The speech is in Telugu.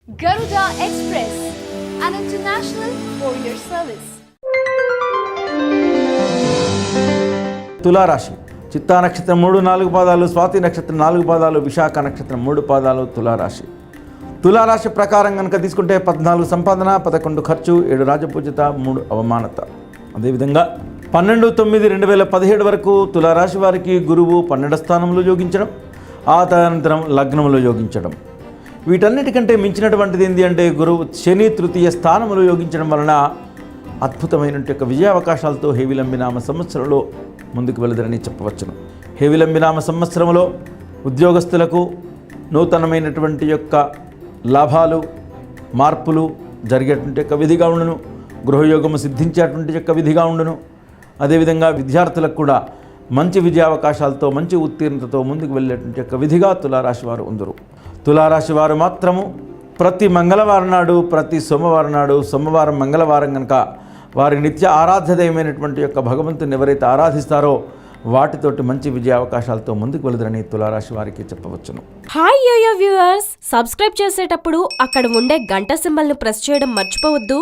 Garuda Express, an international courier service. తులారాశి చిత్తా నక్షత్రం 3-4 పాదాలు, స్వాతి నక్షత్రం 4 పాదాలు, విశాఖ నక్షత్రం 3 పాదాలు తులారాశి. తులారాశి ప్రకారం కనుక తీసుకుంటే 14 సంపాదన, 11 ఖర్చు, 7 రాజపూజిత, 3 అవమానత. అదేవిధంగా 12/9/2017 వరకు తులారాశి వారికి గురువు 12వ స్థానంలో యోగించడం, ఆ తదనంతరం లగ్నంలో యోగించడం. వీటన్నిటికంటే మించినటువంటిది ఏంటి అంటే గురువు శని తృతీయ స్థానంలో యోగించడం వలన అద్భుతమైన విజయావకాశాలతో హేవిలంబినామ సంవత్సరంలో ముందుకు వెళుదరని చెప్పవచ్చును. హేవిలంబినామ సంవత్సరంలో ఉద్యోగస్తులకు నూతనమైనటువంటి లాభాలు, మార్పులు జరిగేటువంటి విధిగా ఉండును. గృహయోగము సిద్ధించేటువంటి విధిగా ఉండును. అదేవిధంగా విద్యార్థులకు కూడా మంచి విజయావకాశాలతో, మంచి ఉత్తీర్ణతతో ముందుకు వెళ్ళేటువంటి విధిగా తులారాశి వారు ఉందరు. తులారాశి వారు మాత్రము ప్రతి మంగళవారం నాడు, ప్రతి సోమవారం మంగళవారం కనుక వారి నిత్య ఆరాధ్యదయమైనటువంటి భగవంతుని ఎవరైతే ఆరాధిస్తారో వాటితోటి మంచి విజయావకాశాలతో ముందుకు వెళుదరని తులారాశి వారికి చెప్పవచ్చును. హాయ్ యోయో వ్యూవర్స్, సబ్స్క్రైబ్ చేసేటప్పుడు అక్కడ ఉండే గంట సింబల్ను ప్రెస్ చేయడం మర్చిపోవద్దు.